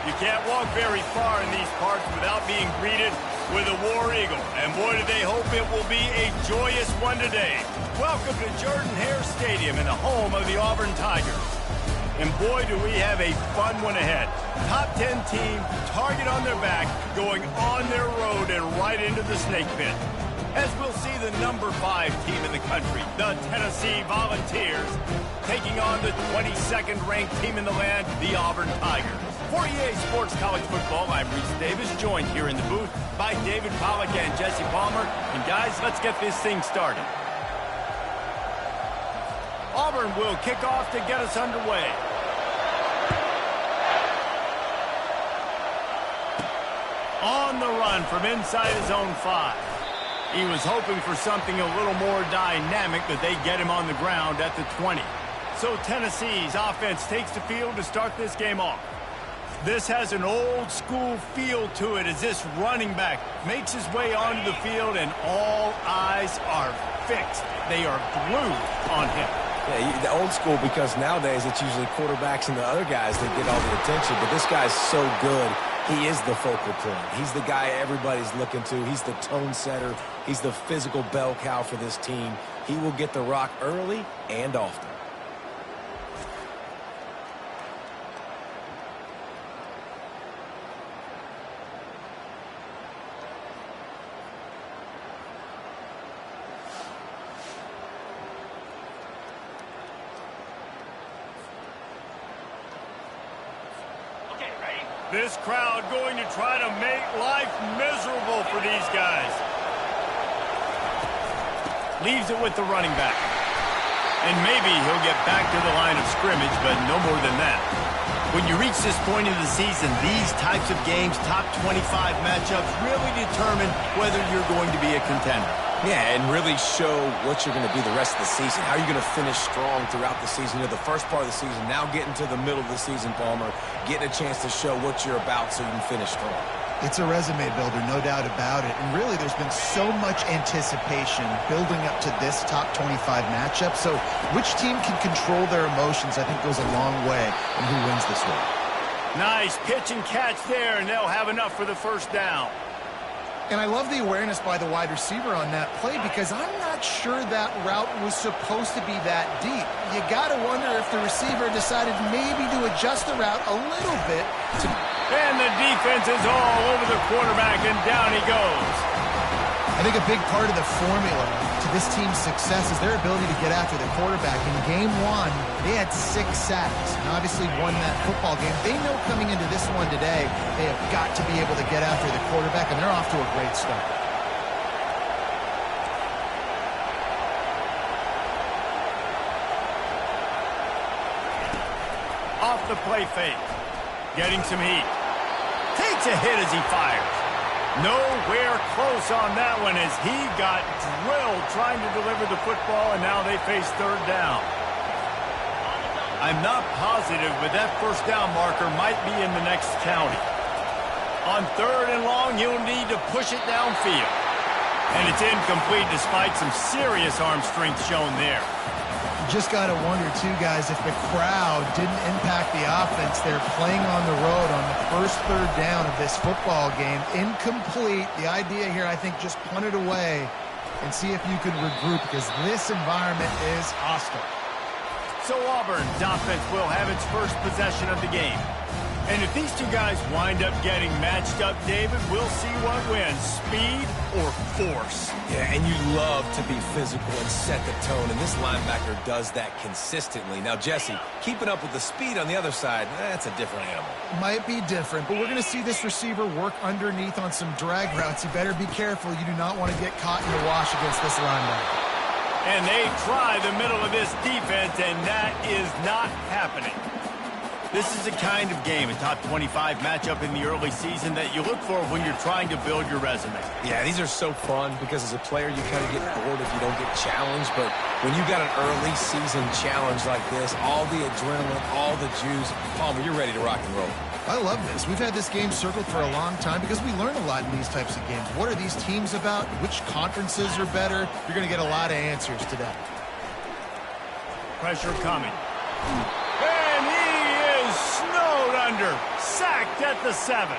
You can't walk very far in these parts without being greeted with a War Eagle. And boy, do they hope it will be a joyous one today. Welcome to Jordan-Hare Stadium and the home of the Auburn Tigers. And boy, do we have a fun one ahead. Top 10 team, target on their back, going on their road and right into the snake pit. As we'll see the number 5 team in the country, the Tennessee Volunteers, taking on the 22nd ranked team in the land, the Auburn Tigers. For EA Sports College Football, I'm Reese Davis, joined here in the booth by David Pollack and Jesse Palmer. And guys, let's get this thing started. Auburn will kick off to get us underway. On the run from inside his own 5. He was hoping for something a little more dynamic, but they get him on the ground at the 20. So Tennessee's offense takes the field to start this game off. This has an old-school feel to it as this running back makes his way onto the field, and all eyes are fixed. They are glued on him. Yeah, the old school, because nowadays it's usually quarterbacks and the other guys that get all the attention, but this guy's so good. He is the focal point. He's the guy everybody's looking to. He's the tone setter. He's the physical bell cow for this team. He will get the rock early and often. This crowd going to try to make life miserable for these guys. Leaves it with the running back. And maybe he'll get back to the line of scrimmage, but no more than that. When you reach this point in the season, these types of games, top 25 matchups, really determine whether you're going to be a contender. Yeah, and really show what you're going to be the rest of the season. How are you going to finish strong throughout the season? You know, the first part of the season, now getting to the middle of the season, Palmer, getting a chance to show what you're about so you can finish strong. It's a resume builder, no doubt about it. And really, there's been so much anticipation building up to this top 25 matchup. So which team can control their emotions, I think, goes a long way in who wins this one. Nice pitch and catch there, and they'll have enough for the first down. And I love the awareness by the wide receiver on that play, because I'm not sure that route was supposed to be that deep. You got to wonder if the receiver decided maybe to adjust the route a little bit. And the defense is all over the quarterback, and down he goes. I think a big part of the formula to this team's success is their ability to get after the quarterback. In game 1, they had 6 sacks and obviously won that football game. They know coming into this one today, they have got to be able to get after the quarterback, and they're off to a great start. Off the play fake. Getting some heat. Takes a hit as he fires. Nowhere close on that one as he got drilled trying to deliver the football, and now they face third down. I'm not positive, but that first down marker might be in the next county. On 3rd and long, he'll need to push it downfield. And it's incomplete despite some serious arm strength shown there. Just got to wonder, too, guys, if the crowd didn't impact the offense. They're playing on the road on the first 3rd down of this football game. Incomplete. The idea here, I think, just punt it away and see if you can regroup, because this environment is hostile. So Auburn's offense will have its first possession of the game. And if these two guys wind up getting matched up, David, we'll see what wins, speed or force. Yeah, and you love to be physical and set the tone, and this linebacker does that consistently. Now, Jesse, keeping up with the speed on the other side, that's a different animal. Might be different, but we're going to see this receiver work underneath on some drag routes. You better be careful. You do not want to get caught in the wash against this linebacker. And they try the middle of this defense, and that is not happening. This is the kind of game, a top 25 matchup in the early season, that you look for when you're trying to build your resume. Yeah, these are so fun because as a player, you kind of get bored if you don't get challenged. But when you got an early season challenge like this, all the adrenaline, all the juice, Palmer, you're ready to rock and roll. I love this. We've had this game circled for a long time because we learn a lot in these types of games. What are these teams about? Which conferences are better? You're going to get a lot of answers today. Pressure coming. And he is snowed under. defender sacked at the 7.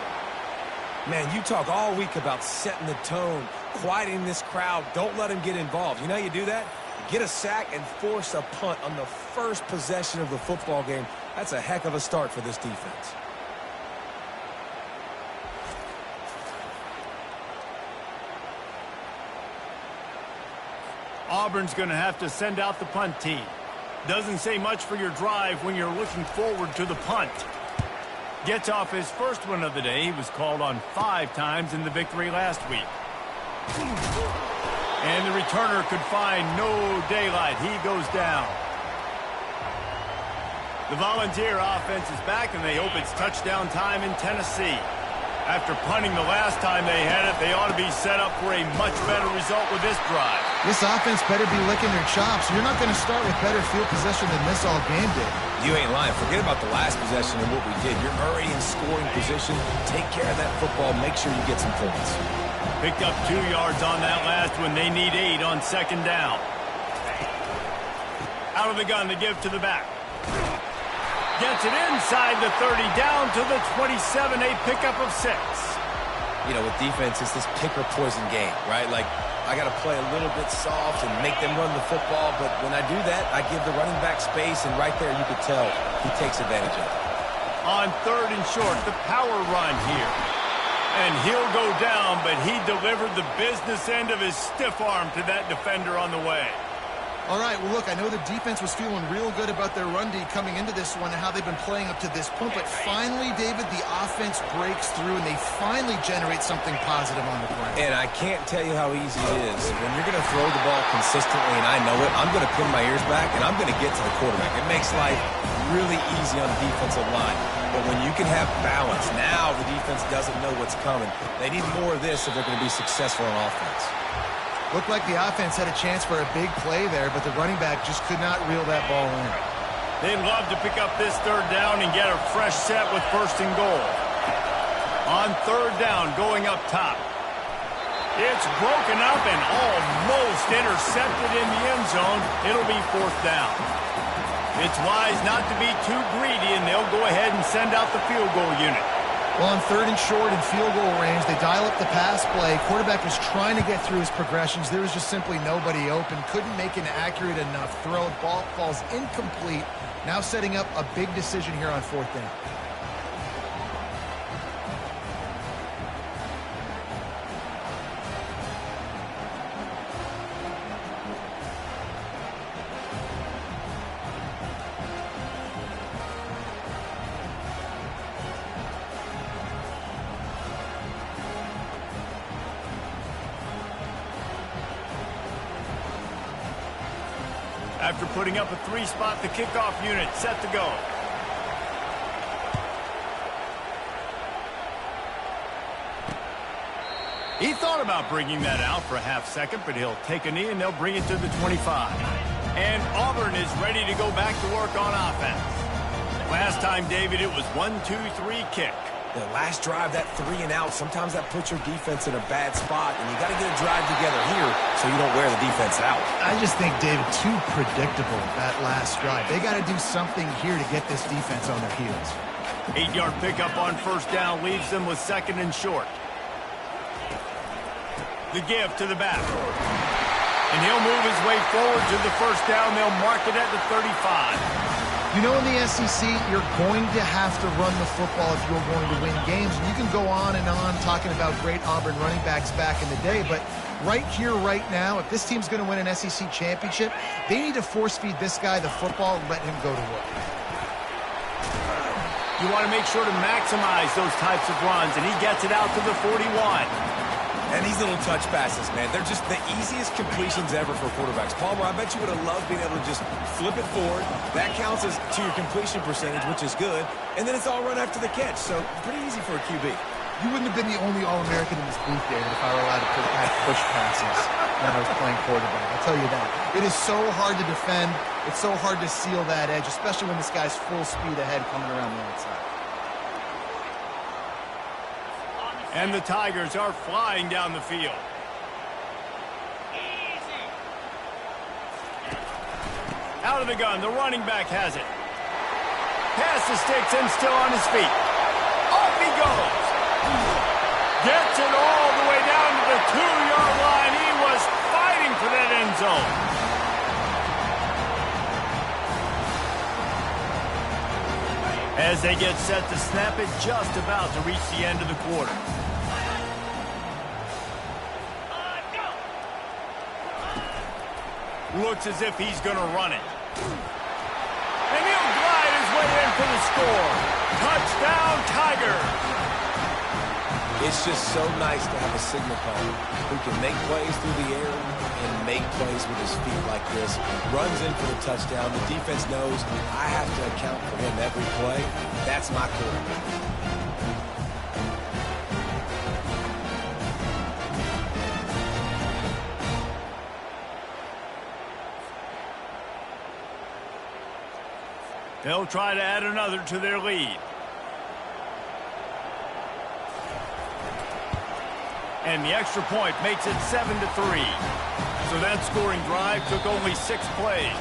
Man, you talk all week about setting the tone, quieting this crowd. Don't let them get involved. You know how you do that? Get a sack and force a punt on the first possession of the football game. That's a heck of a start for this defense. Auburn's going to have to send out the punt team. Doesn't say much for your drive when you're looking forward to the punt. Gets off his first one of the day. He was called on 5 times in the victory last week. And the returner could find no daylight. He goes down. The Volunteer offense is back, and they hope it's touchdown time in Tennessee. After punting the last time they had it, they ought to be set up for a much better result with this drive. This offense better be licking their chops. You're not going to start with better field possession than this all game did. You ain't lying. Forget about the last possession and what we did. You're already in scoring position. Take care of that football. Make sure you get some points. Picked up 2 yards on that last one. They need 8 on second down. Out of the gun to give to the back. Gets it inside the 30, down to the 27, a pickup of 6. You know, with defense, it's this pick or poison game, right? Like, I got to play a little bit soft and make them run the football, but when I do that, I give the running back space, and right there you could tell he takes advantage of it. On 3rd and short, the power run here. And he'll go down, but he delivered the business end of his stiff arm to that defender on the way. All right, well, look, I know the defense was feeling real good about their run D coming into this one and how they've been playing up to this point, but finally, David, the offense breaks through and they finally generate something positive on the ground. And I can't tell you how easy it is. When you're going to throw the ball consistently, and I know it, I'm going to pin my ears back and I'm going to get to the quarterback. It makes life really easy on the defensive line. But when you can have balance, now the defense doesn't know what's coming. They need more of this if they're going to be successful on offense. Looked like the offense had a chance for a big play there, but the running back just could not reel that ball in. They'd love to pick up this 3rd down and get a fresh set with 1st and goal. On 3rd down, going up top. It's broken up and almost intercepted in the end zone. It'll be 4th down. It's wise not to be too greedy, and they'll go ahead and send out the field goal unit. Well, on 3rd and short and field goal range, they dial up the pass play. Quarterback was trying to get through his progressions. There was just simply nobody open. Couldn't make an accurate enough throw. Ball falls incomplete. Now setting up a big decision here on 4th down. After putting up a 3-spot, the kickoff unit set to go. He thought about bringing that out for a half second, but he'll take a knee and they'll bring it to the 25. And Auburn is ready to go back to work on offense. Last time, David, it was 1-2-3 kick. The last drive, that 3 and out, sometimes that puts your defense in a bad spot, and you got to get a drive together here so you don't wear the defense out. I just think, David, too predictable, that last drive. They got to do something here to get this defense on their heels. 8-yard pickup on 1st down leaves them with 2nd and short. The give to the back. And he'll move his way forward to the 1st down. They'll mark it at the 35. You know, in the SEC, you're going to have to run the football if you're going to win games. And you can go on and on talking about great Auburn running backs back in the day, but right here, right now, if this team's going to win an SEC championship, they need to force-feed this guy the football and let him go to work. You want to make sure to maximize those types of runs, and he gets it out to the 41. And these little touch passes, man, they're just the easiest completions ever for quarterbacks. Palmer, I bet you would have loved being able to just flip it forward. That counts as to your completion percentage, which is good. And then it's all run after the catch, so pretty easy for a QB. You wouldn't have been the only All-American in this booth, David, if I were allowed to have push passes when I was playing quarterback. I'll tell you that. It is so hard to defend. It's so hard to seal that edge, especially when this guy's full speed ahead coming around the outside. And the Tigers are flying down the field. Out of the gun, the running back has it. Pass the sticks and still on his feet. 2-yard line. He was fighting for that end zone. As they get set to snap it, just about to reach the end of the quarter. Looks as if he's going to run it. And he'll glide his way in for the score. Touchdown, Tigers. It's just so nice to have a signal caller who can make plays through the air and make plays with his feet like this. Runs in for the touchdown. The defense knows I have to account for him every play. That's my quarterback. They'll try to add another to their lead. And the extra point makes it 7-3. So that scoring drive took only 6 plays.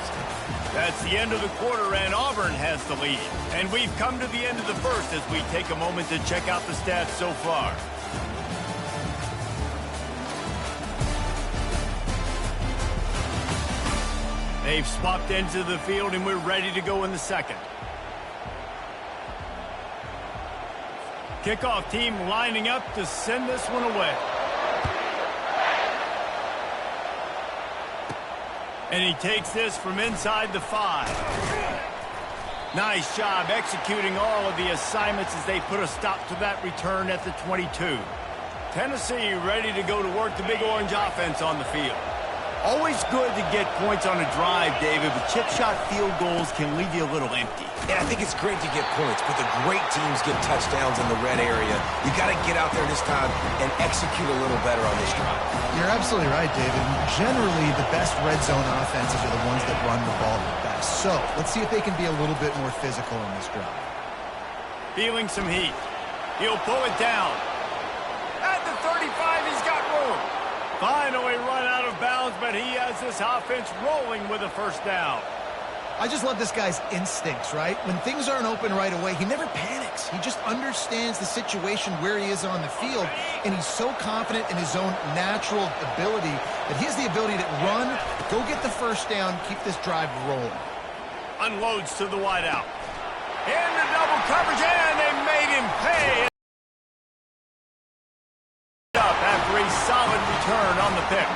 That's the end of the quarter, and Auburn has the lead. And we've come to the end of the first as we take a moment to check out the stats so far. They've swapped ends of the field, and we're ready to go in the second. Kickoff team lining up to send this one away. And he takes this from inside the 5. Nice job executing all of the assignments as they put a stop to that return at the 22. Tennessee ready to go to work the Big Orange offense on the field. Always good to get points on a drive, David, but chip shot field goals can leave you a little empty. And I think it's great to get points, but the great teams get touchdowns in the red area. You got to get out there this time and execute a little better on this drive. You're absolutely right, David. Generally, the best red zone offenses are the ones that run the ball the best. So let's see if they can be a little bit more physical in this drive. Feeling some heat. He'll pull it down. At the 35, he's got room. Finally run out of bounds, but he has this offense rolling with a first down. I just love this guy's instincts, right? When things aren't open right away, he never panics. He just understands the situation where he is on the field, and he's so confident in his own natural ability that he has the ability to run, go get the first down, keep this drive rolling. Unloads to the wideout. Into double coverage, and they made him pay. Up after a solid return on the pick.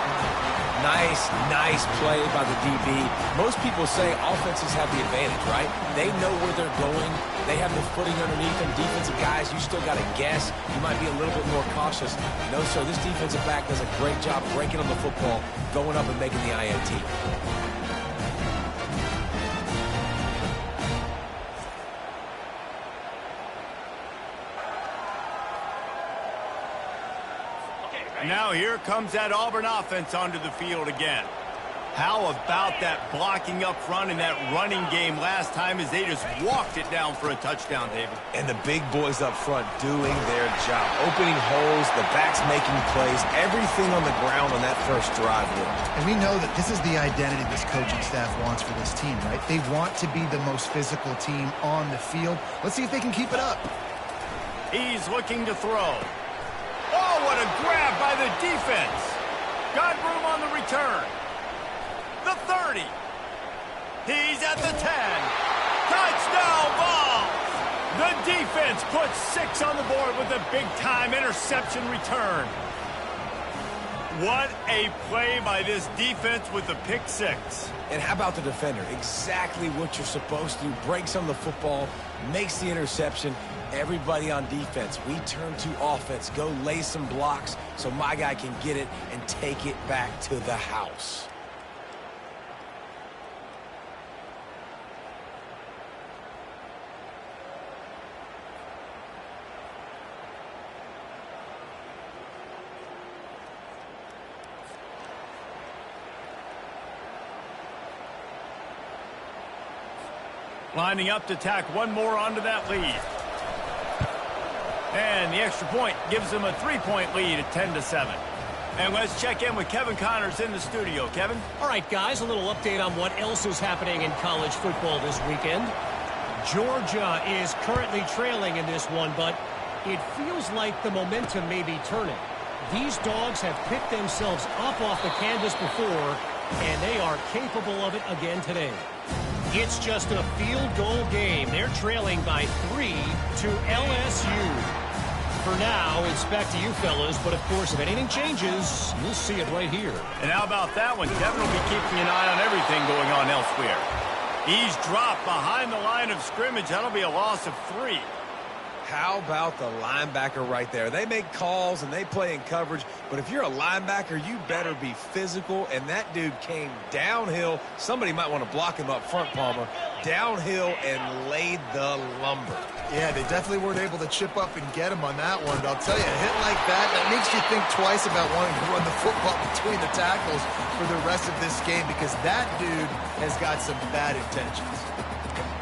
Nice play by the DB. Most people say offenses have the advantage, right? They know where they're going. They have the footing underneath them. Defensive guys, you still got to guess. You might be a little bit more cautious. No, sir, this defensive back does a great job breaking on the football, going up and making the INT. Now here comes that Auburn offense onto the field again. How about that blocking up front and that running game last time as they just walked it down for a touchdown, David? And the big boys up front doing their job. Opening holes, the backs making plays, everything on the ground on that first drive worked. And we know that this is the identity this coaching staff wants for this team, right? They want to be the most physical team on the field. Let's see if they can keep it up. He's looking to throw. Oh, what a grab by the defense. Got room on the return. The 30. He's at the 10. Touchdown ball. The defense puts 6 on the board with a big-time interception return. What a play by this defense with the pick 6. And how about the defender? Exactly what you're supposed to. Breaks on the football, makes the interception. Everybody on defense, we turn to offense. Go lay some blocks so my guy can get it and take it back to the house. Lining up to tack one more onto that lead. And the extra point gives them a 3-point lead at 10-7. And let's check in with Kevin Connors in the studio. Kevin? All right, guys, a little update on what else is happening in college football this weekend. Georgia is currently trailing in this one, but it feels like the momentum may be turning. These dogs have picked themselves up off the canvas before, and they are capable of it again today. It's just a field goal game. They're trailing by 3 to LSU. For now, it's back to you fellas, but of course, if anything changes, you'll see it right here. And how about that one? Kevin will be keeping an eye on everything going on elsewhere. He's dropped behind the line of scrimmage. That'll be a loss of 3. How about the linebacker right there? They make calls and they play in coverage, but if you're a linebacker, you better be physical, and that dude came downhill. Somebody might want to block him up front, Palmer. Downhill and laid the lumber. Yeah, they definitely weren't able to chip up and get him on that one, but I'll tell you, a hit like that makes you think twice about wanting to run the football between the tackles for the rest of this game, because that dude has got some bad intentions.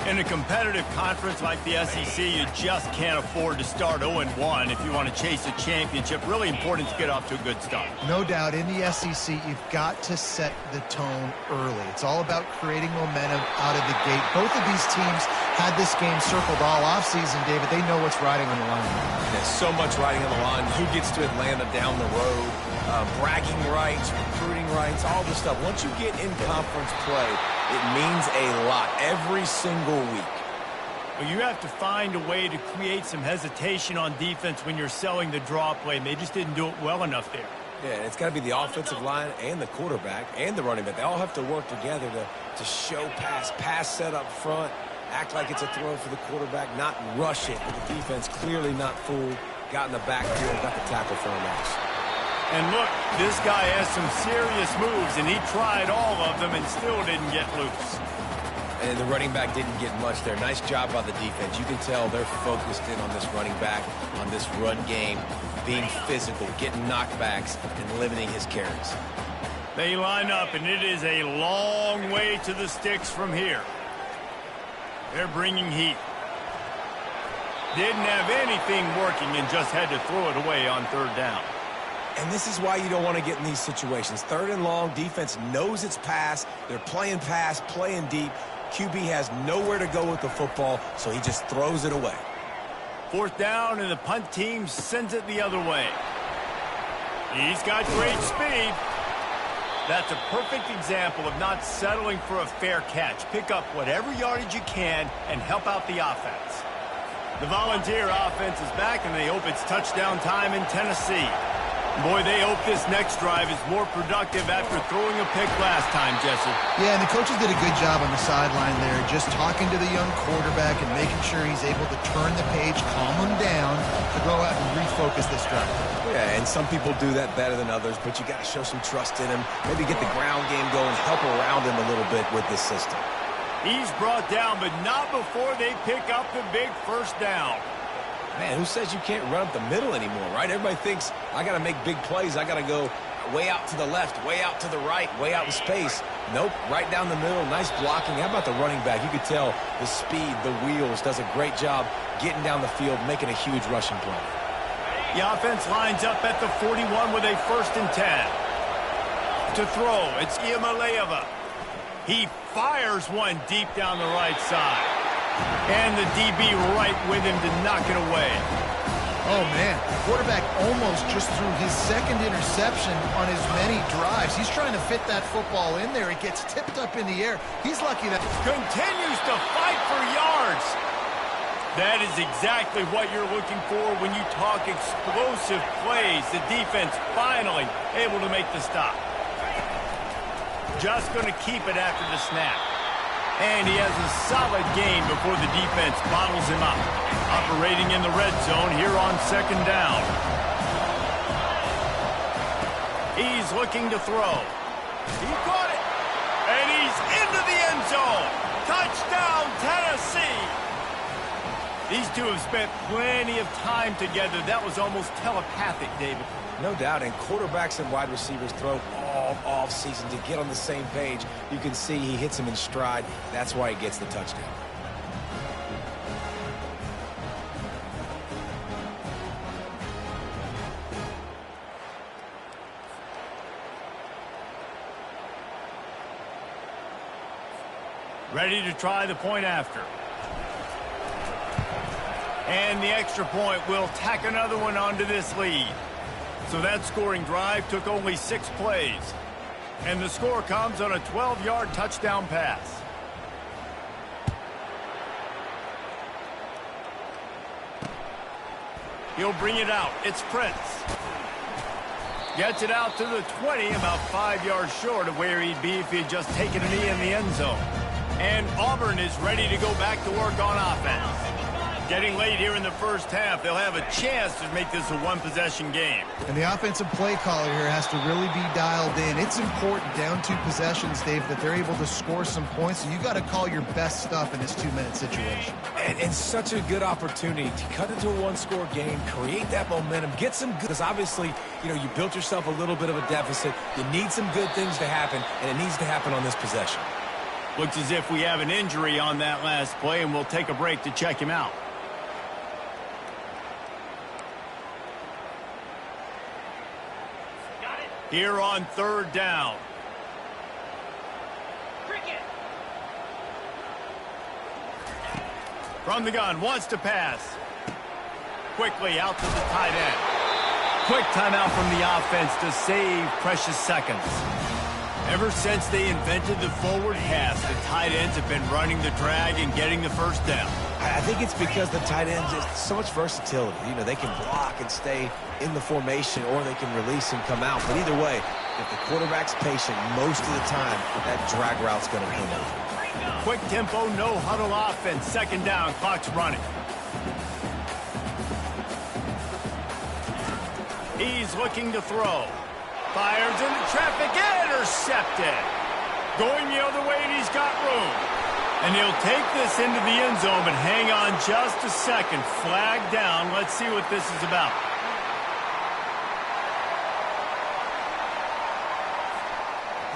In a competitive conference like the SEC, you just can't afford to start 0-1 if you want to chase a championship. Really important to get off to a good start. No doubt, in the SEC, you've got to set the tone early. It's all about creating momentum out of the gate. Both of these teams had this game circled all offseason, David. They know what's riding on the line. There's so much riding on the line. Who gets to Atlanta down the road? Bragging rights, recruiting rights, all this stuff. Once you get in conference play, it means a lot every single week. Well, you have to find a way to create some hesitation on defense when you're selling the draw play, and they just didn't do it well enough there. Yeah, it's got to be the offensive line and the quarterback and the running back. They all have to work together to show pass set up front, act like it's a throw for the quarterback, not rush it. The defense clearly not fooled, got in the backfield, got the tackle for a loss. And look, this guy has some serious moves, and he tried all of them and still didn't get loose. And the running back didn't get much there. Nice job by the defense. You can tell they're focused in on this running back, on this run game, being physical, getting knockbacks, and limiting his carries. They line up, and it is a long way to the sticks from here. They're bringing heat. Didn't have anything working and just had to throw it away on 3rd down. And this is why you don't want to get in these situations. 3rd and long, defense knows it's pass. They're playing pass, playing deep. QB has nowhere to go with the football, so he just throws it away. 4th down, and the punt team sends it the other way. He's got great speed. That's a perfect example of not settling for a fair catch. Pick up whatever yardage you can and help out the offense. The Volunteer offense is back, and they hope it's touchdown time in Tennessee. Boy, they hope this next drive is more productive after throwing a pick last time, Jesse. Yeah, and the coaches did a good job on the sideline there, just talking to the young quarterback and making sure he's able to turn the page, calm him down, to go out and refocus this drive. Yeah, and some people do that better than others, but you got to show some trust in him. Maybe get the ground game going, help around him a little bit with this system. He's brought down, but not before they pick up the big 1st down. Man, who says you can't run up the middle anymore, right? Everybody thinks, I got to make big plays. I got to go way out to the left, way out to the right, way out in space. Nope, right down the middle. Nice blocking. How about the running back? You could tell the speed, the wheels, does a great job getting down the field, making a huge rushing play. The offense lines up at the 41 with a 1st and 10. To throw, it's Iamaleava. He fires one deep down the right side. And the DB right with him to knock it away. Oh, man. The quarterback almost just threw his 2nd interception on as many drives. He's trying to fit that football in there. It gets tipped up in the air. He's lucky that... Continues to fight for yards. That is exactly what you're looking for when you talk explosive plays. The defense finally able to make the stop. Just going to keep it after the snap. And he has a solid game before the defense bottles him up. Operating in the red zone here on 2nd down. He's looking to throw. He caught it. And he's into the end zone. Touchdown, Tennessee. These two have spent plenty of time together. That was almost telepathic, David. No doubt, and quarterbacks and wide receivers throw all off-season to get on the same page. You can see he hits him in stride. That's why he gets the touchdown. Ready to try the point after. And the extra point will tack another one onto this lead. So that scoring drive took only 6 plays. And the score comes on a 12-yard touchdown pass. He'll bring it out. It's Prince. Gets it out to the 20, about 5 yards short of where he'd be if he had just taken a knee in the end zone. And Auburn is ready to go back to work on offense. Getting late here in the first half, they'll have a chance to make this a one-possession game. And the offensive play caller here has to really be dialed in. It's important down 2 possessions, Dave, that they're able to score some points. And you got to call your best stuff in this 2-minute situation. And such a good opportunity to cut into a one-score game, create that momentum, get some good. Because obviously, you built yourself a little bit of a deficit. You need some good things to happen, and it needs to happen on this possession. Looks as if we have an injury on that last play, and we'll take a break to check him out. Here on 3rd down. From the gun, wants to pass. Quickly out to the tight end. Quick timeout from the offense to save precious seconds. Ever since they invented the forward pass, the tight ends have been running the drag and getting the first down. I think it's because the tight ends have so much versatility. They can block and stay in the formation, or they can release and come out. But either way, if the quarterback's patient, most of the time, that drag route's going to come over. Quick tempo, no huddle offense. 2nd down, clock's running. He's looking to throw. Fires into traffic, intercepted. Going the other way, and he's got room. And he'll take this into the end zone, but hang on just a second. Flag down. Let's see what this is about.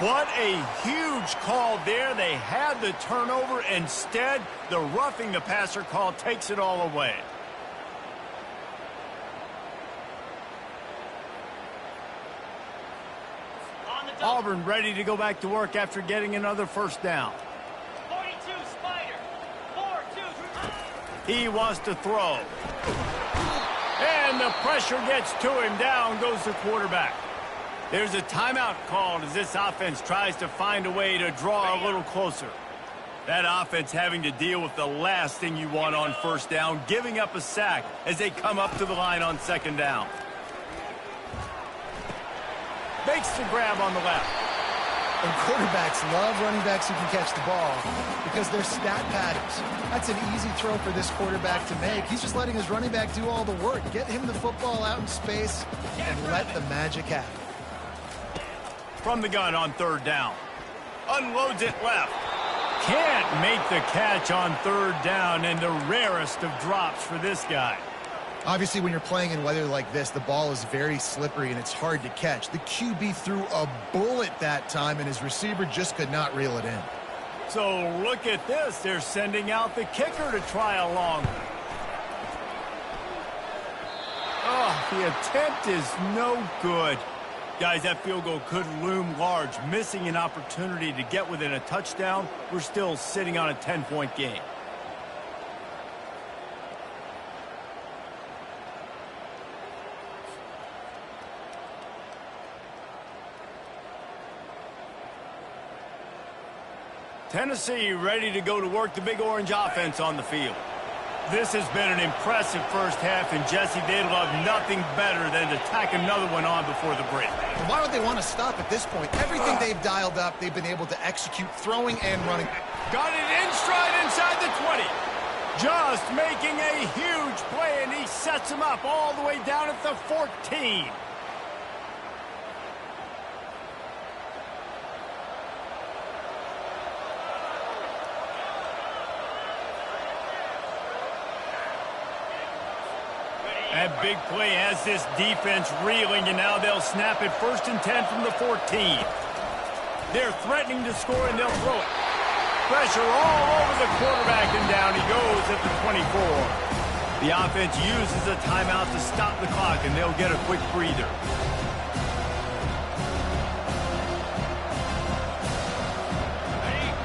What a huge call there. They had the turnover. Instead, the roughing the passer call takes it all away. Auburn ready to go back to work after getting another first down. 42, Spider. 4-2. He wants to throw. And the pressure gets to him. Down goes the quarterback. There's a timeout called as this offense tries to find a way to draw a little closer. That offense having to deal with the last thing you want on first down, giving up a sack as they come up to the line on 2nd down. Makes the grab on the left. And quarterbacks love running backs who can catch the ball because they're stat patterns. That's an easy throw for this quarterback to make. He's just letting his running back do all the work. Get him the football out in space and let the magic happen. From the gun on 3rd down. Unloads it left. Can't make the catch on 3rd down, and the rarest of drops for this guy. Obviously, when you're playing in weather like this, the ball is very slippery and it's hard to catch. The QB threw a bullet that time, and his receiver just could not reel it in. So look at this. They're sending out the kicker to try a long. Oh, the attempt is no good. Guys, that field goal could loom large. Missing an opportunity to get within a touchdown. We're still sitting on a 10-point game. Tennessee ready to go to work the Big Orange offense on the field. This has been an impressive first half, and Jesse, they'd love nothing better than to tack another one on before the break. And why would they want to stop at this point? Everything they've dialed up, they've been able to execute throwing and running. Got it in stride inside the 20. Just making a huge play, and he sets him up all the way down at the 14. That big play has this defense reeling, and now they'll snap it 1st and 10 from the 14. They're threatening to score, and they'll throw it. Pressure all over the quarterback, and down he goes at the 24. The offense uses a timeout to stop the clock, and they'll get a quick breather.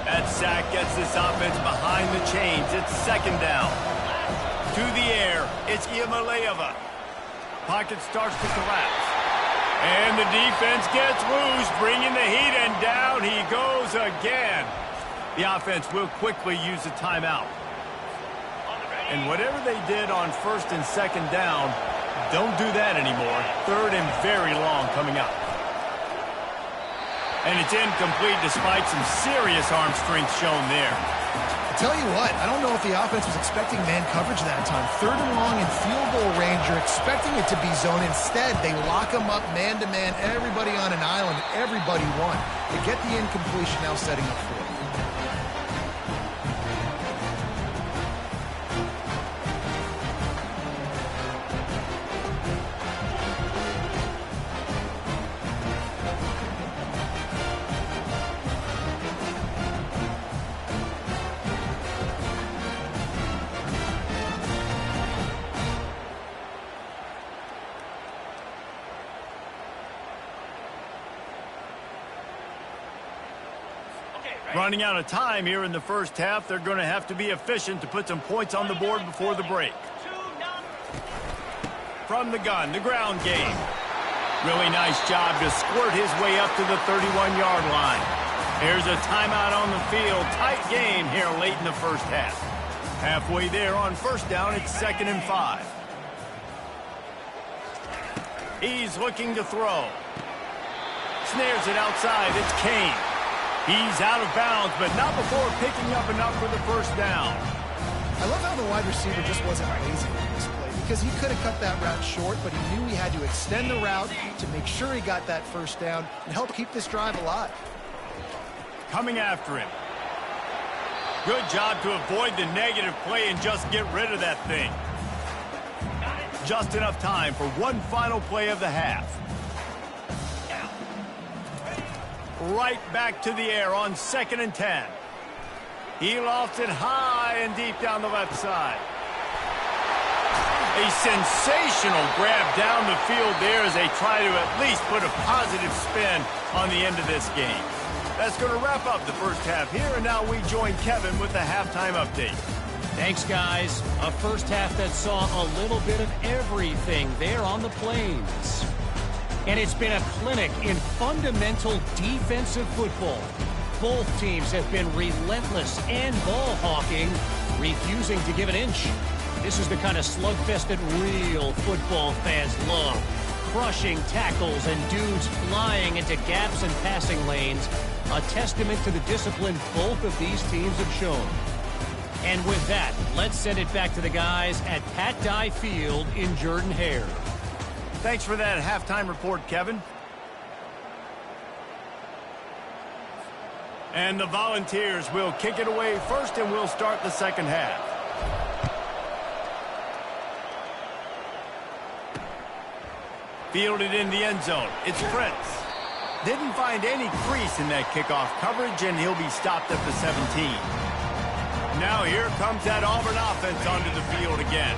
That sack gets this offense behind the chains. It's 2nd down. To the air, it's Iamaleava. Pocket starts to collapse. And the defense gets loose, bringing the heat, and down he goes again. The offense will quickly use a timeout. And whatever they did on first and second down, don't do that anymore. Third and very long coming up. And it's incomplete despite some serious arm strength shown there. I tell you what, I don't know if the offense was expecting man coverage that time. Third and long in field goal range, you're expecting it to be zone. Instead, they lock them up man-to-man, everybody on an island, everybody won. They get the incompletion, now setting up for it. Running out of time here in the first half. They're going to have to be efficient to put some points on the board before the break. From the gun, the ground game. Really nice job to squirt his way up to the 31-yard line. Here's a timeout on the field. Tight game here late in the first half. Halfway there on first down, it's 2nd and 5. He's looking to throw. Snares it outside. It's Kane. He's out of bounds, but not before picking up enough for the first down. I love how the wide receiver just wasn't lazy on this play because he could have cut that route short, but he knew he had to extend the route to make sure he got that first down and help keep this drive alive. Coming after him. Good job to avoid the negative play and just get rid of that thing. Just enough time for one final play of the half. Right back to the air on 2nd and 10. He lofts it high and deep down the left side. A sensational grab down the field there as they try to at least put a positive spin on the end of this game. That's going to wrap up the first half here, and now we join Kevin with the halftime update. Thanks, guys. A first half that saw a little bit of everything there on the Plains. And it's been a clinic in fundamental defensive football. Both teams have been relentless and ball hawking, refusing to give an inch. This is the kind of slugfest that real football fans love. Crushing tackles and dudes flying into gaps and passing lanes. A testament to the discipline both of these teams have shown. And with that, let's send it back to the guys at Pat Dye Field in Jordan-Hare. Thanks for that halftime report, Kevin. And the Volunteers will kick it away first, and we'll start the second half. Fielded in the end zone. It's Prince. Didn't find any crease in that kickoff coverage, and he'll be stopped at the 17. Now here comes that Auburn offense onto the field again.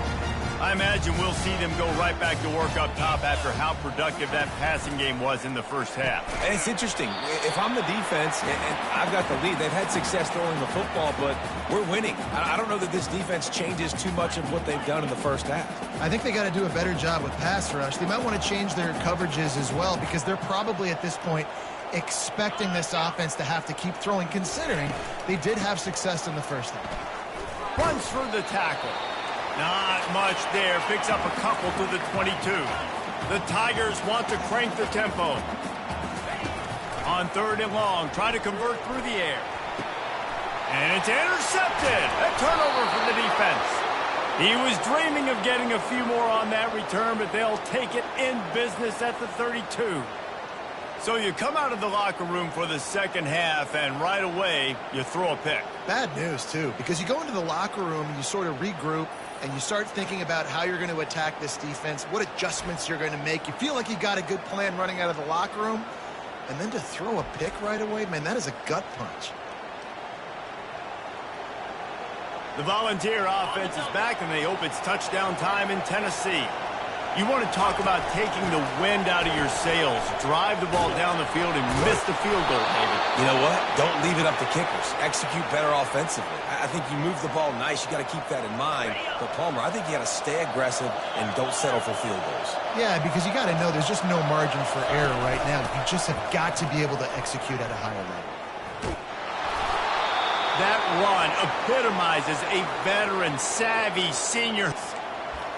I imagine we'll see them go right back to work up top after how productive that passing game was in the first half. And it's interesting. If I'm the defense and I've got the lead, they've had success throwing the football, but we're winning. I don't know that this defense changes too much of what they've done in the first half. I think they got to do a better job with pass rush. They might want to change their coverages as well because they're probably at this point expecting this offense to have to keep throwing, considering they did have success in the first half. Runs for the tackle. Not much there. Picks up a couple to the 22. The Tigers want to crank the tempo. On 3rd and long, try to convert through the air. And it's intercepted. A turnover for the defense. He was dreaming of getting a few more on that return, but they'll take it in business at the 32. So you come out of the locker room for the second half, and right away, you throw a pick. Bad news, too, because you go into the locker room and you sort of regroup, and you start thinking about how you're going to attack this defense, what adjustments you're going to make. You feel like you got a good plan running out of the locker room, and then to throw a pick right away, man, that is a gut punch. The Volunteer offense is back, and they hope it's touchdown time in Tennessee. You want to talk about taking the wind out of your sails. Drive the ball down the field and miss the field goal, David. You know what? Don't leave it up to kickers. Execute better offensively. I think you move the ball nice. You got to keep that in mind. But, Palmer, I think you got to stay aggressive and don't settle for field goals. Yeah, because you got to know there's just no margin for error right now. You just have got to be able to execute at a higher level. That run epitomizes a veteran, savvy, senior.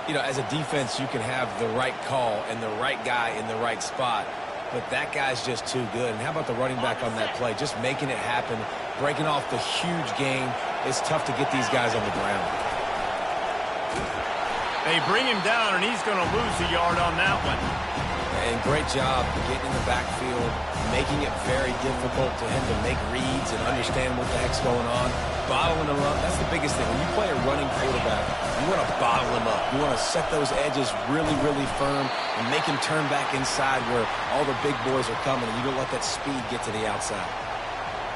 You know, as a defense, you can have the right call and the right guy in the right spot, but that guy's just too good. And how about the running back on that play? Just making it happen, breaking off the huge gain. It's tough to get these guys on the ground. They bring him down, and he's going to lose a yard on that one. And great job getting in the backfield, making it very difficult to him to make reads and understand what the heck's going on. Bottling him up, that's the biggest thing. When you play a running quarterback, you want to bottle him up. You want to set those edges really, really firm and make him turn back inside where all the big boys are coming, and you don't let that speed get to the outside.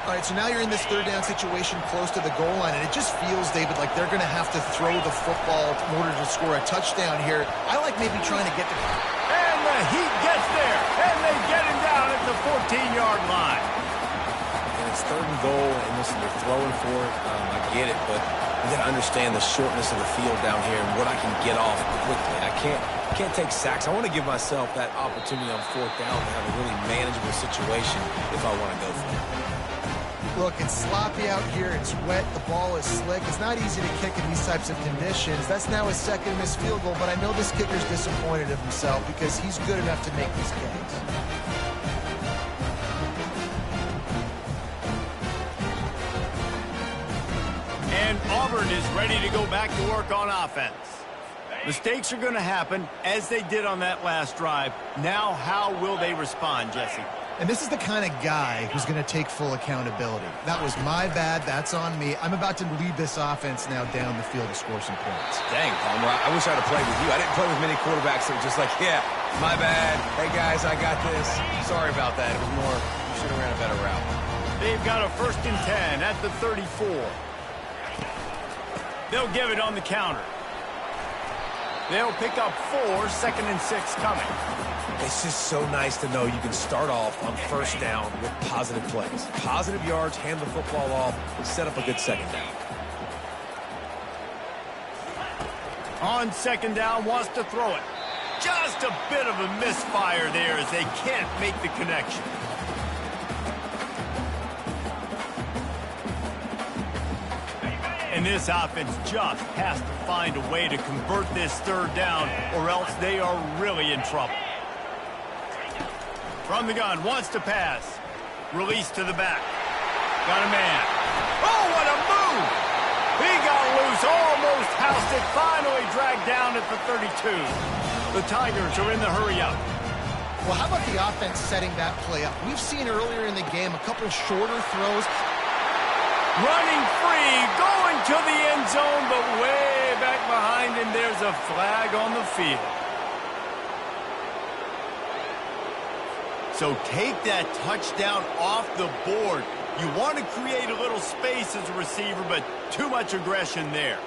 All right, so now you're in this third down situation close to the goal line, and it just feels, David, like they're going to have to throw the football in order to score a touchdown here. I like maybe trying to get the... And the Heat gets there, and they get him down at the 14-yard line. And it's third and goal, and listen, they're throwing for it. I get it, but you got to understand the shortness of the field down here and what I can get off quickly. I can't take sacks. I want to give myself that opportunity on fourth down to have a really manageable situation if I want to go for it. Look, it's sloppy out here. It's wet. The ball is slick. It's not easy to kick in these types of conditions. That's now his second missed field goal, but I know this kicker's disappointed of himself because he's good enough to make these kicks. And Auburn is ready to go back to work on offense. Mistakes are going to happen, as they did on that last drive. Now, how will they respond, Jesse? And this is the kind of guy who's going to take full accountability. That was my bad. That's on me. I'm about to lead this offense now down the field to score some points. Dang, Palmer, I wish I'd have played with you. I didn't play with many quarterbacks that were just like, yeah, my bad. Hey, guys, I got this. Sorry about that. It was more, you should have ran a better route. They've got a 1st and 10 at the 34. They'll give it on the counter. They'll pick up 4, 2nd and 6 coming. It's just so nice to know you can start off on first down with positive plays. Positive yards, hand the football off, and set up a good second down. On 2nd down, wants to throw it. Just a bit of a misfire there as they can't make the connection. And this offense just has to find a way to convert this third down, or else they are really in trouble. From the gun, wants to pass. Release to the back. Got a man. Oh, what a move! He got loose, almost housed it, finally dragged down at the 32. The Tigers are in the hurry-up. Well, how about the offense setting that play up? We've seen earlier in the game a couple shorter throws. Running free, going to the end zone, but way back behind him, there's a flag on the field. So take that touchdown off the board. You want to create a little space as a receiver, but too much aggression there.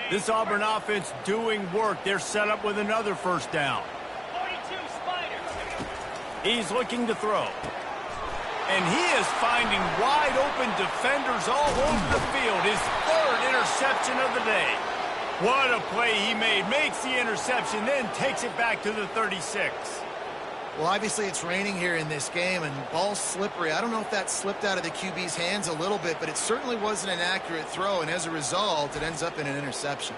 This Auburn offense doing work. They're set up with another first down. 42 Spiders. He's looking to throw. And he is finding wide open defenders all over the field. His 3rd interception of the day. What a play he made. Makes the interception, then takes it back to the 36. Well, obviously it's raining here in this game, and ball's slippery. I don't know if that slipped out of the QB's hands a little bit, but it certainly wasn't an accurate throw, and as a result, it ends up in an interception.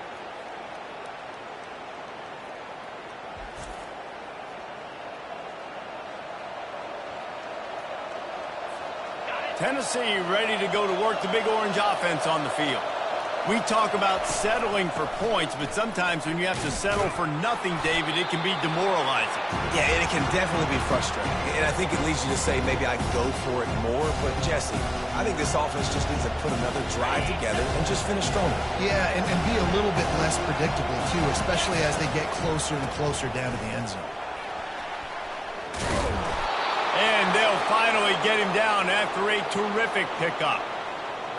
Tennessee ready to go to work the Big Orange offense on the field. We talk about settling for points, but sometimes when you have to settle for nothing, David, it can be demoralizing. Yeah, and it can definitely be frustrating. And I think it leads you to say maybe I go for it more. But, Jesse, I think this offense just needs to put another drive together and just finish strong. Yeah, and be a little bit less predictable, too, especially as they get closer and closer down to the end zone. And they'll finally get him down after a terrific pickup.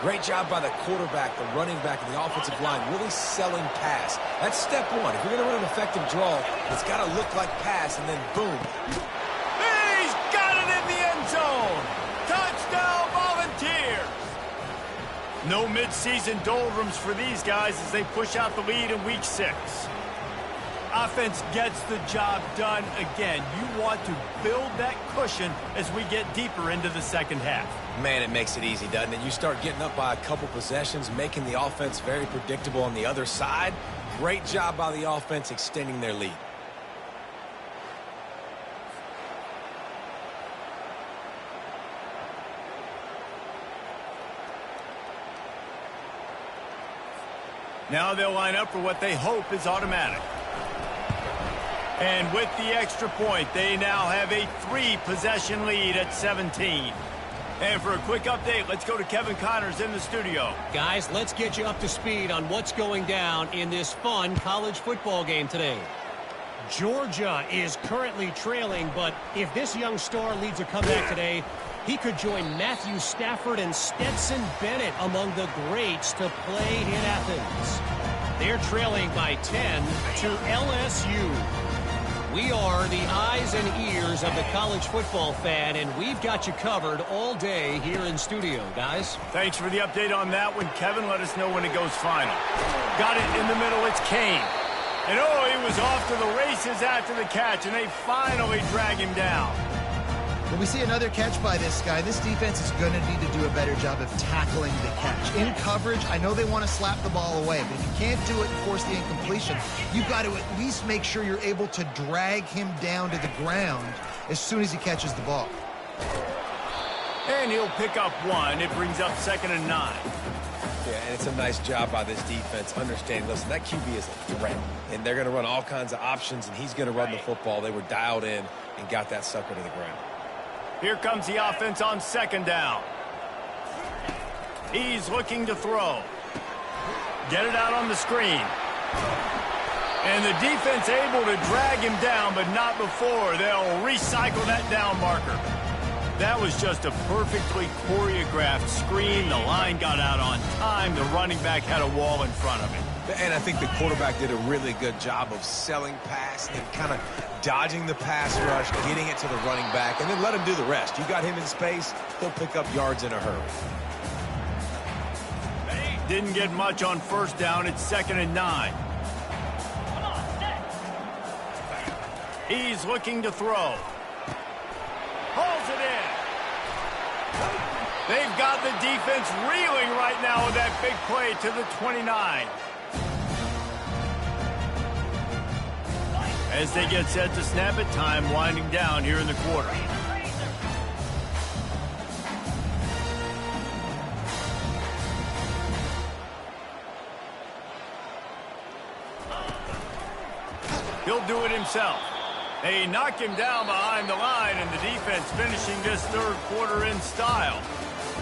Great job by the quarterback, the running back, and the offensive line really selling pass. That's step one. If you're going to run an effective draw, it's got to look like pass, and then boom. He's got it in the end zone. Touchdown, Volunteers. No midseason doldrums for these guys as they push out the lead in Week 6. Offense gets the job done again. You want to build that cushion as we get deeper into the second half. Man, it makes it easy, doesn't it? You start getting up by a couple possessions, making the offense very predictable on the other side. Great job by the offense extending their lead. Now they'll line up for what they hope is automatic. And with the extra point, they now have a 3-possession lead at 17. And for a quick update, let's go to Kevin Connors in the studio. Guys, let's get you up to speed on what's going down in this fun college football game today. Georgia is currently trailing, but if this young star leads a comeback today, he could join Matthew Stafford and Stetson Bennett among the greats to play in Athens. They're trailing by 10 to LSU. We are the eyes and ears of the college football fan, and we've got you covered all day here in studio, guys. Thanks for the update on that one, Kevin. Let us know when it goes final. Got it in the middle. It's Kane. And oh, he was off to the races after the catch, and they finally drag him down. When we see another catch by this guy, this defense is going to need to do a better job of tackling the catch. In coverage, I know they want to slap the ball away, but if you can't do it and force the incompletion, you've got to at least make sure you're able to drag him down to the ground as soon as he catches the ball. And he'll pick up one. It brings up 2nd and 9. Yeah, and it's a nice job by this defense. Understand, listen, that QB is a threat, and they're going to run all kinds of options, and he's going to run the football. They were dialed in and got that sucker to the ground. Here comes the offense on 2nd down. He's looking to throw. Get it out on the screen. And the defense able to drag him down, but not before. They'll recycle that down marker. That was just a perfectly choreographed screen. The line got out on time. The running back had a wall in front of him. And I think the quarterback did a really good job of selling pass and kind of dodging the pass rush, getting it to the running back, and then let him do the rest. You got him in space, he'll pick up yards in a hurry. Didn't get much on 1st down. It's 2nd and 9. He's looking to throw. Hauls it in. They've got the defense reeling right now with that big play to the 29. As they get set to snap it, time winding down here in the quarter. He'll do it himself. They knock him down behind the line, and the defense finishing this 3rd quarter in style.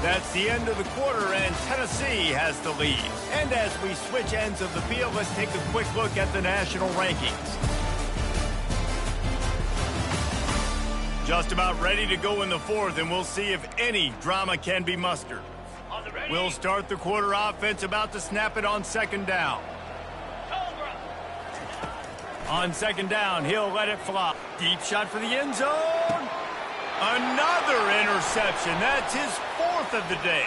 That's the end of the quarter, and Tennessee has the lead. And as we switch ends of the field, let's take a quick look at the national rankings. Just about ready to go in the 4th, and we'll see if any drama can be mustered. We'll start the quarter offense, about to snap it on 2nd down. On 2nd down, he'll let it fly. Deep shot for the end zone. Another interception. That's his 4th of the day.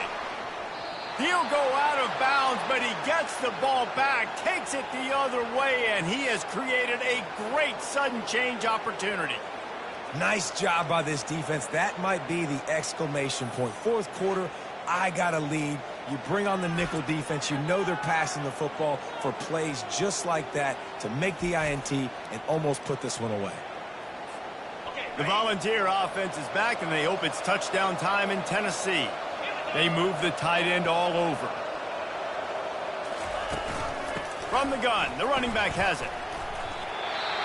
He'll go out of bounds, but he gets the ball back, takes it the other way, and he has created a great sudden change opportunity. Nice job by this defense. That might be the exclamation point. 4th quarter, I got a lead. You bring on the nickel defense. You know they're passing the football for plays just like that to make the INT and almost put this one away. The Volunteer offense is back, and they hope it's touchdown time in Tennessee. They move the tight end all over. From the gun, the running back has it.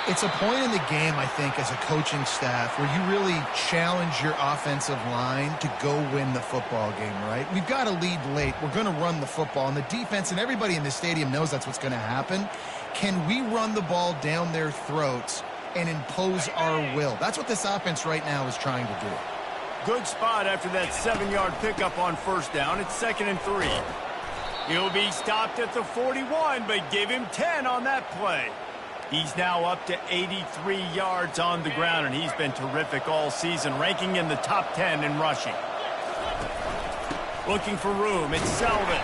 It's a point in the game, I think, as a coaching staff where you really challenge your offensive line to go win the football game, right? We've got a lead late. We're going to run the football, and the defense and everybody in the stadium knows that's what's going to happen. Can we run the ball down their throats and impose our will? That's what this offense right now is trying to do. Good spot after that 7-yard pickup on first down. It's 2nd and 3. He'll be stopped at the 41, but give him 10 on that play. He's now up to 83 yards on the ground, and he's been terrific all season, ranking in the top 10 in rushing. Looking for room. It's Selvin.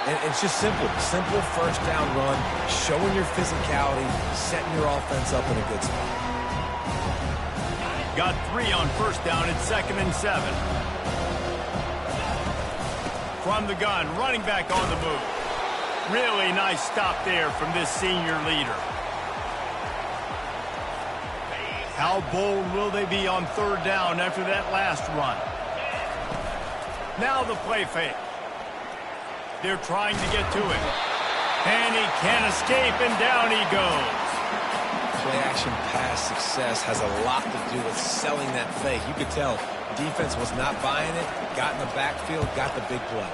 And it's just simple. Simple first down run, showing your physicality, setting your offense up in a good spot. Got 3 on first down. It's 2nd and 7. From the gun, running back on the move. Really nice stop there from this senior leader. How bold will they be on 3rd down after that last run? Now the play fake. They're trying to get to him. And he can't escape, and down he goes. Play-action pass success has a lot to do with selling that fake. You could tell defense was not buying it, got in the backfield, got the big play.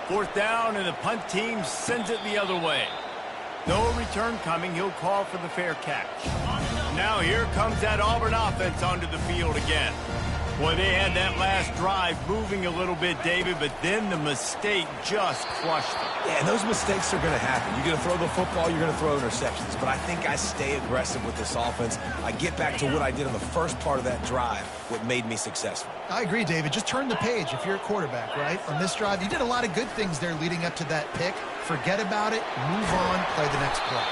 4th down, and the punt team sends it the other way. No return coming. He'll call for the fair catch. Now here comes that Auburn offense onto the field again. Boy, they had that last drive moving a little bit, David, but then the mistake just crushed them. Yeah, and those mistakes are going to happen. You're going to throw the football, you're going to throw interceptions. But I think I stay aggressive with this offense. I get back to what I did in the first part of that drive, what made me successful. I agree, David. Just turn the page if you're a quarterback, right? On this drive, you did a lot of good things there leading up to that pick. Forget about it, move on, play the next play.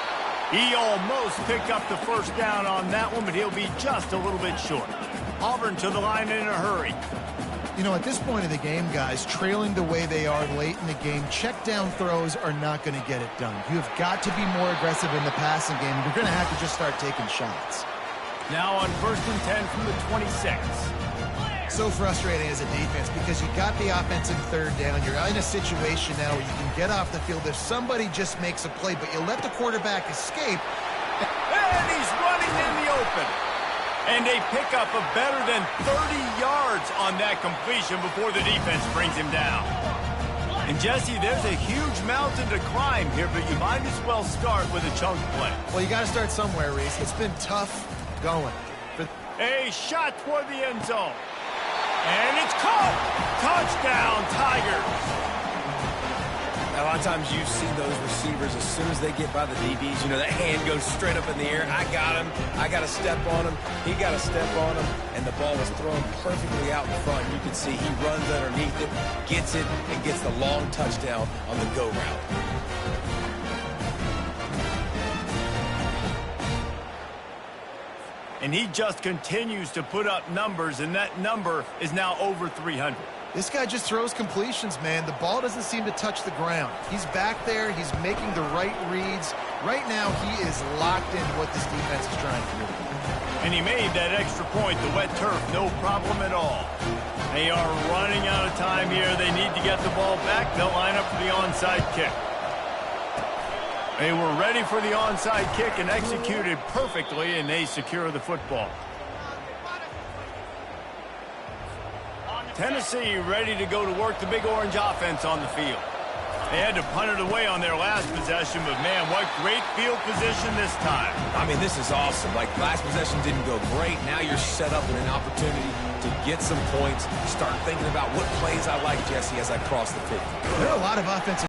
He almost picked up the first down on that one, but he'll be just a little bit short. Auburn to the line in a hurry. You know, at this point of the game, guys, trailing the way they are late in the game, check down throws are not going to get it done. You have got to be more aggressive in the passing game. You're going to have to just start taking shots. Now on 1st and 10 from the 26. So frustrating as a defense because you got the offense in 3rd down. You're in a situation now where you can get off the field if somebody just makes a play, but you let the quarterback escape. And he's running in the open. And they pick up a better than 30 yards on that completion before the defense brings him down. And, Jesse, there's a huge mountain to climb here, but you might as well start with a chunk play. Well, you got to start somewhere, Reese. It's been tough going. A shot toward the end zone. And it's caught. Touchdown, Tigers. A lot of times you've seen those receivers, as soon as they get by the DBs, you know, that hand goes straight up in the air. I got him. I got to step on him. He got to step on him. And the ball was thrown perfectly out in front. You can see he runs underneath it, gets it, and gets the long touchdown on the go route. And he just continues to put up numbers, and that number is now over 300. This guy just throws completions, man. The ball doesn't seem to touch the ground. He's back there. He's making the right reads. Right now, he is locked into what this defense is trying to do. And he made that extra point, the wet turf, no problem at all. They are running out of time here. They need to get the ball back. They'll line up for the onside kick. They were ready for the onside kick and executed perfectly, and they secure the football. Tennessee ready to go to work the Big Orange offense on the field. They had to punt it away on their last possession, but, man, what great field position this time. I mean, this is awesome. Like, last possession didn't go great. Now you're set up in an opportunity to get some points, start thinking about what plays I like, Jesse, as I cross the 50. There are a lot of offensive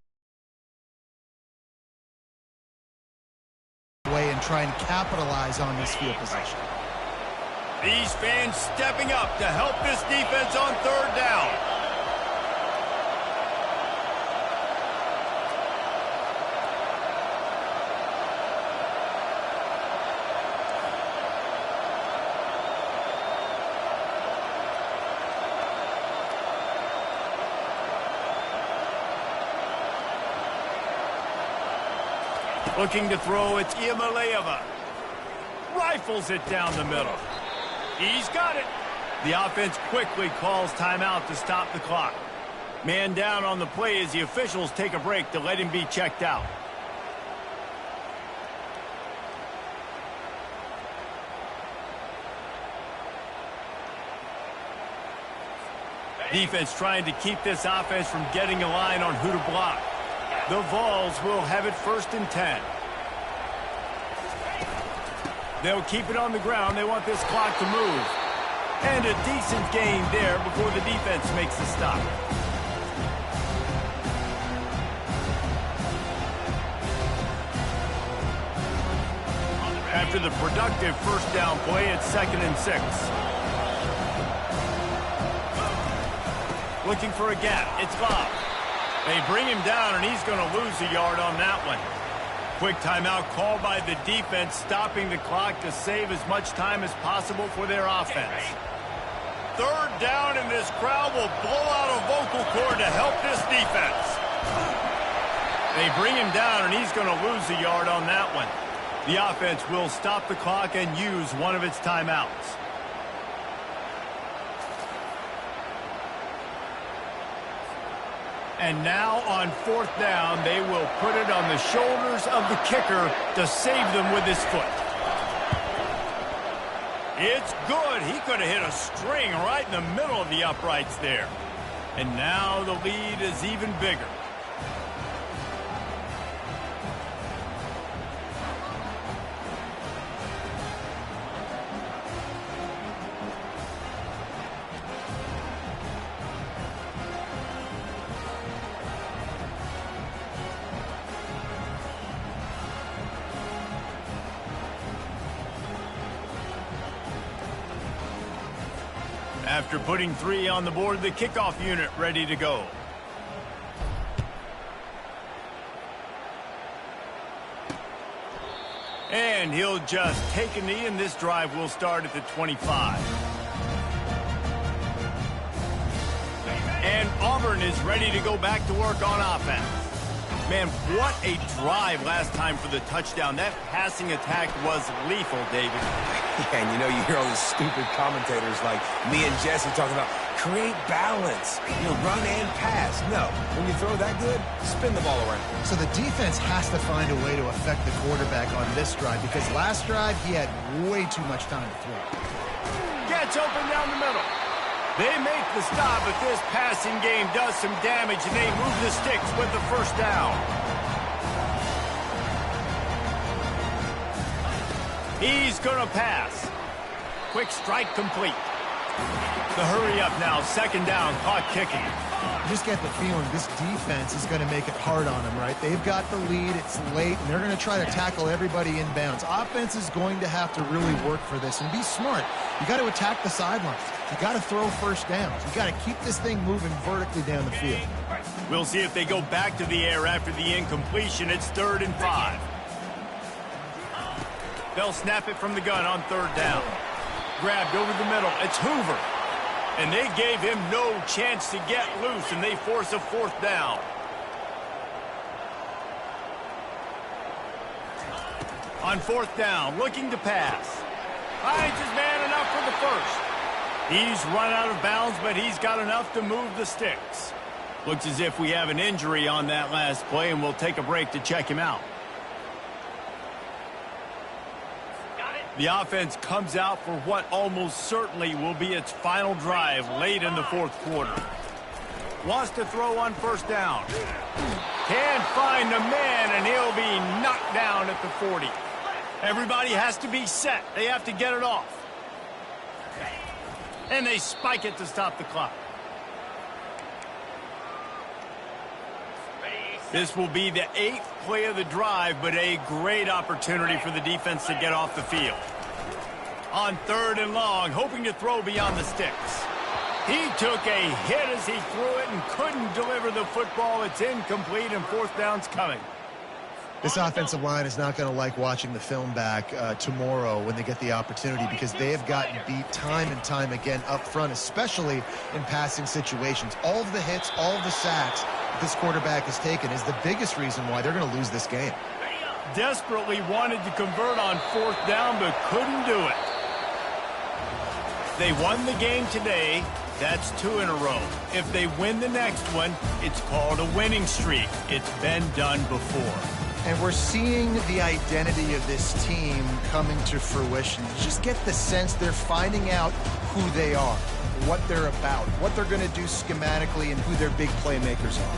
way and try and capitalize on this field position. These fans stepping up to help this defense on 3rd down. Looking to throw, it's Iamaleava. Rifles it down the middle. He's got it. The offense quickly calls timeout to stop the clock. Man down on the play as the officials take a break to let him be checked out. Defense trying to keep this offense from getting a line on who to block. The Vols will have it 1st and 10. They'll keep it on the ground. They want this clock to move. And a decent gain there before the defense makes the stop. After the productive first down play, it's 2nd and 6. Looking for a gap. It's Bob. They bring him down, and he's going to lose a yard on that one. Quick timeout called by the defense, stopping the clock to save as much time as possible for their offense. 3rd down, and this crowd will blow out a vocal cord to help this defense. They bring him down, and he's going to lose a yard on that one. The offense will stop the clock and use one of its timeouts. And now on 4th down, they will put it on the shoulders of the kicker to save them with his foot. It's good. He could have hit a string right in the middle of the uprights there. And now the lead is even bigger. After putting 3 on the board, the kickoff unit ready to go. And he'll just take a knee, and this drive will start at the 25. And Auburn is ready to go back to work on offense. Man, what a drive last time for the touchdown. That passing attack was lethal, David. Yeah, and you hear all these stupid commentators like me and Jesse talking about create balance, run and pass. No, when you throw that good, spin the ball around. So the defense has to find a way to affect the quarterback on this drive because last drive he had way too much time to throw. Gets open down the middle. They make the stop, but this passing game does some damage, and they move the sticks with the first down. He's going to pass. Quick strike complete. The hurry up now, 2nd down, clock kicking. You just get the feeling this defense is going to make it hard on them, right? They've got the lead, it's late, and they're going to try to tackle everybody inbounds. Offense is going to have to really work for this and be smart. You got to attack the sidelines. You got to throw first downs. You got to keep this thing moving vertically down the field. We'll see if they go back to the air after the incompletion. It's 3rd and 5. They'll snap it from the gun on 3rd down. Grabbed over the middle. It's Hoover. And they gave him no chance to get loose, and they force a 4th down. On 4th down, looking to pass. Finds his man enough for the first. He's run out of bounds, but he's got enough to move the sticks. Looks as if we have an injury on that last play, and we'll take a break to check him out. The offense comes out for what almost certainly will be its final drive late in the 4th quarter. Wants to throw on 1st down. Can't find the man, and he'll be knocked down at the 40. Everybody has to be set. They have to get it off. And they spike it to stop the clock. This will be the 8th play of the drive, but a great opportunity for the defense to get off the field. On 3rd and long, hoping to throw beyond the sticks. He took a hit as he threw it and couldn't deliver the football. It's incomplete, and 4th down's coming. This offensive line is not going to like watching the film back tomorrow when they get the opportunity because they have gotten beat time and time again up front, especially in passing situations. All of the hits, all of the sacks that this quarterback has taken is the biggest reason why they're going to lose this game. Desperately wanted to convert on 4th down, but couldn't do it. They won the game today. That's 2 in a row. If they win the next one, it's called a winning streak. It's been done before. And we're seeing the identity of this team coming to fruition. You just get the sense they're finding out who they are, what they're about, what they're going to do schematically, and who their big playmakers are.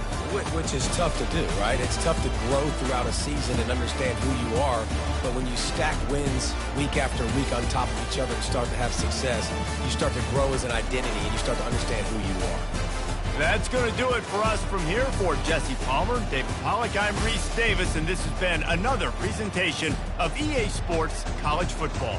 Which is tough to do, right? It's tough to grow throughout a season and understand who you are. But but when you stack wins week after week on top of each other and start to have success, you start to grow as an identity and you start to understand who you are. That's going to do it for us from here. For Jesse Palmer, David Pollack, I'm Reese Davis, and this has been another presentation of EA Sports College Football.